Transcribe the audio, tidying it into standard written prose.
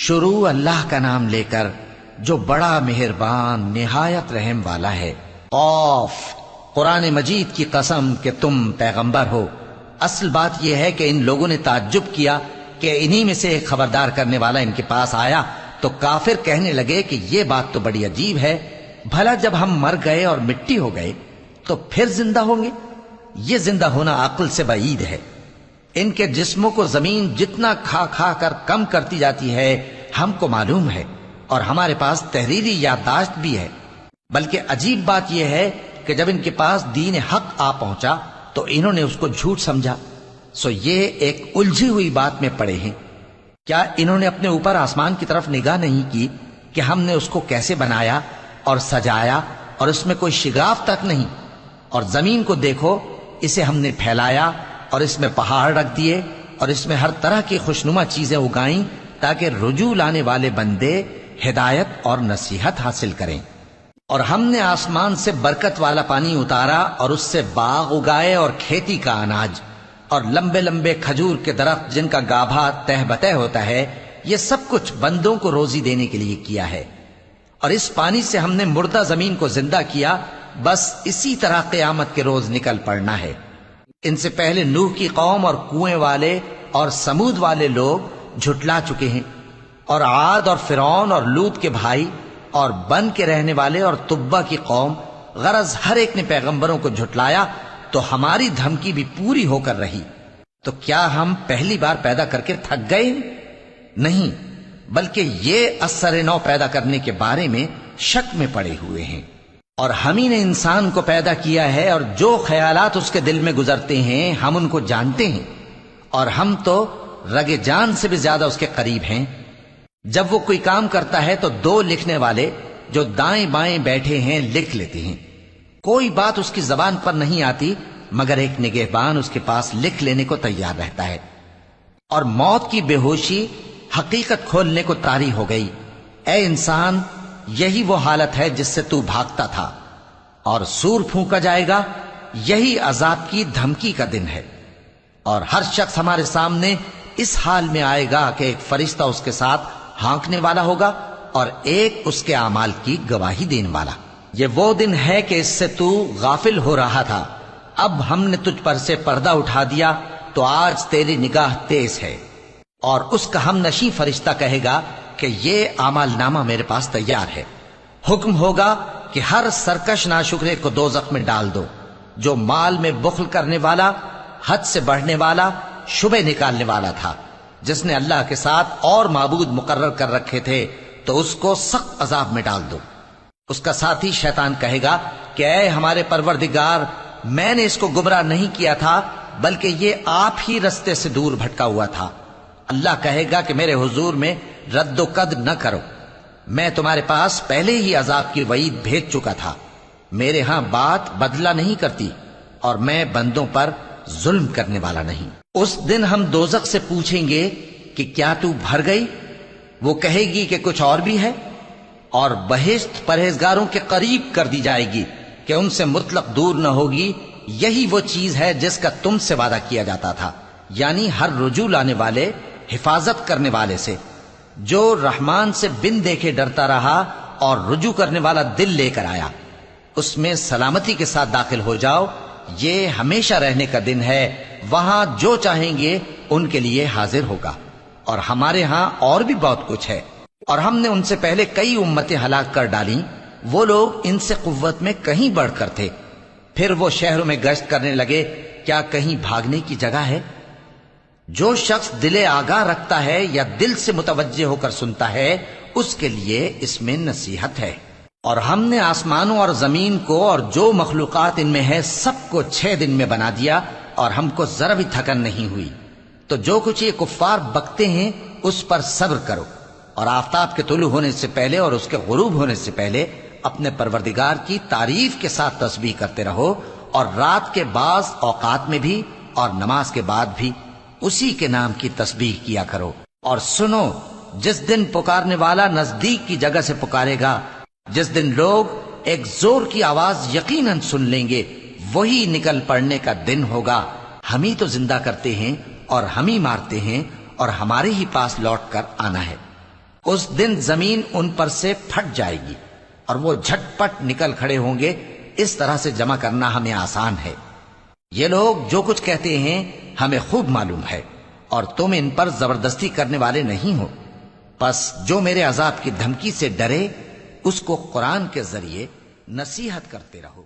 شروع اللہ کا نام لے کر جو بڑا مہربان نہایت رحم والا ہے۔ قاف، قرآن مجید کی قسم کہ تم پیغمبر ہو۔ اصل بات یہ ہے کہ ان لوگوں نے تعجب کیا کہ انہی میں سے ایک خبردار کرنے والا ان کے پاس آیا تو کافر کہنے لگے کہ یہ بات تو بڑی عجیب ہے، بھلا جب ہم مر گئے اور مٹی ہو گئے تو پھر زندہ ہوں گے؟ یہ زندہ ہونا عقل سے بعید ہے۔ ان کے جسموں کو زمین جتنا کھا کھا کر کم کرتی جاتی ہے ہم کو معلوم ہے، اور ہمارے پاس تحریری یادداشت بھی ہے۔ بلکہ عجیب بات یہ ہے کہ جب ان کے پاس دین حق آ پہنچا تو انہوں نے اس کو جھوٹ سمجھا۔ سو یہ ایک الجھی ہوئی بات میں پڑے ہیں۔ کیا انہوں نے اپنے اوپر آسمان کی طرف نگاہ نہیں کی کہ ہم نے اس کو کیسے بنایا اور سجایا اور اس میں کوئی شگاف تک نہیں؟ اور زمین کو دیکھو، اسے ہم نے پھیلایا اور اس میں پہاڑ رکھ دیے اور اس میں ہر طرح کی خوشنما چیزیں اگائیں تاکہ رجوع لانے والے بندے ہدایت اور نصیحت حاصل کریں۔ اور ہم نے آسمان سے برکت والا پانی اتارا اور اس سے باغ اگائے اور کھیتی کا اناج اور لمبے لمبے کھجور کے درخت جن کا گابھا تہ بتہ ہوتا ہے، یہ سب کچھ بندوں کو روزی دینے کے لیے کیا ہے۔ اور اس پانی سے ہم نے مردہ زمین کو زندہ کیا، بس اسی طرح قیامت کے روز نکل پڑنا ہے۔ ان سے پہلے نوح کی قوم اور کنویں والے اور سمود والے لوگ جھٹلا چکے ہیں، اور عاد اور فرعون اور لوط کے بھائی اور بن کے رہنے والے اور تبا کی قوم، غرض ہر ایک نے پیغمبروں کو جھٹلایا تو ہماری دھمکی بھی پوری ہو کر رہی۔ تو کیا ہم پہلی بار پیدا کر کے تھک گئے؟ نہیں، بلکہ یہ اثر نو پیدا کرنے کے بارے میں شک میں پڑے ہوئے ہیں۔ اور ہم ہی نے انسان کو پیدا کیا ہے، اور جو خیالات اس کے دل میں گزرتے ہیں ہم ان کو جانتے ہیں، اور ہم تو رگ جان سے بھی زیادہ اس کے قریب ہیں۔ جب وہ کوئی کام کرتا ہے تو دو لکھنے والے جو دائیں بائیں بیٹھے ہیں لکھ لیتے ہیں۔ کوئی بات اس کی زبان پر نہیں آتی مگر ایک نگہبان اس کے پاس لکھ لینے کو تیار رہتا ہے۔ اور موت کی بے ہوشی حقیقت کھولنے کو طاری ہو گئی۔ اے انسان، یہی وہ حالت ہے جس سے تو بھاگتا تھا، اور سور پھونکا جائے گا، یہی عذاب کی دھمکی کا دن ہے۔ اور ہر شخص ہمارے سامنے اس حال میں آئے گا کہ ایک فرشتہ اس کے ساتھ ہانکنے والا ہوگا اور ایک اس کے اعمال کی گواہی دینے والا۔ یہ وہ دن ہے کہ اس سے تو غافل ہو رہا تھا، اب ہم نے تجھ پر سے پردہ اٹھا دیا تو آج تیری نگاہ تیز ہے۔ اور اس کا ہم نشیں فرشتہ کہے گا کہ یہ اعمال نامہ میرے پاس تیار ہے۔ حکم ہوگا کہ ہر سرکش ناشکرے کو دوزخ میں ڈال دو، جو مال میں بخل کرنے والا، حد سے بڑھنے والا، شبہ نکالنے والا تھا، جس نے اللہ کے ساتھ اور معبود مقرر کر رکھے تھے، تو اس کو سخت عذاب میں ڈال دو۔ اس کا ساتھی شیطان کہے گا کہ اے ہمارے پروردگار، میں نے اس کو گمراہ نہیں کیا تھا بلکہ یہ آپ ہی رستے سے دور بھٹکا ہوا تھا۔ اللہ کہے گا کہ میرے حضور میں رد و قد نہ کرو، میں تمہارے پاس پہلے ہی عذاب کی وعید بھیج چکا تھا۔ میرے ہاں بات بدلہ نہیں کرتی، اور میں بندوں پر ظلم کرنے والا نہیں۔ اس دن ہم دوزخ سے پوچھیں گے کہ کیا تو بھر گئی؟ وہ کہے گی کہ کچھ اور بھی ہے، اور بہشت پرہیزگاروں کے قریب کر دی جائے گی کہ ان سے مطلق دور نہ ہوگی۔ یہی وہ چیز ہے جس کا تم سے وعدہ کیا جاتا تھا، یعنی ہر رجوع لانے والے، حفاظت کرنے والے سے، جو رحمان سے بن دیکھے ڈرتا رہا اور رجوع کرنے والا دل لے کر آیا، اس میں سلامتی کے ساتھ داخل ہو جاؤ۔ یہ ہمیشہ رہنے کا دن ہے، وہاں جو چاہیں گے ان کے لیے حاضر ہوگا۔ اور ہمارے ہاں اور بھی بہت کچھ ہے، اور ہم نے ان سے پہلے کئی امتیں ہلاک کر ڈالیں، وہ لوگ ان سے قوت میں کہیں بڑھ کر تھے۔ پھر وہ شہروں میں گشت کرنے لگے، کیا کہیں بھاگنے کی جگہ ہے؟ جو شخص دل آگاہ رکھتا ہے یا دل سے متوجہ ہو کر سنتا ہے، اس کے لیے اس میں نصیحت ہے۔ اور ہم نے آسمانوں اور زمین کو اور جو مخلوقات ان میں ہے سب کو 6 دن میں بنا دیا، اور ہم کو ذرا بھی تھکن نہیں ہوئی۔ تو جو کچھ یہ کفار بکتے ہیں اس پر صبر کرو، اور آفتاب کے طلوع ہونے سے پہلے اور اس کے غروب ہونے سے پہلے اپنے پروردگار کی تعریف کے ساتھ تسبیح کرتے رہو، اور رات کے بعض اوقات میں بھی اور نماز کے بعد بھی اسی کے نام کی تسبیح کیا کرو۔ اور سنو، جس دن پکارنے والا نزدیک کی جگہ سے پکارے گا، جس دن لوگ ایک زور کی آواز یقیناً سن لیں گے، وہی نکل پڑنے کا دن ہوگا۔ ہم ہی تو زندہ کرتے ہیں اور ہم ہی مارتے ہیں، اور ہمارے ہی پاس لوٹ کر آنا ہے۔ اس دن زمین ان پر سے پھٹ جائے گی اور وہ جھٹ پٹ نکل کھڑے ہوں گے. اس طرح سے جمع کرنا ہمیں آسان ہے. یہ لوگ جو کچھ کہتے ہیں ہمیں خوب معلوم ہے، اور تم ان پر زبردستی کرنے والے نہیں ہو. پس جو میرے عذاب کی دھمکی سے ڈرے اس کو قرآن کے ذریعے نصیحت کرتے رہو.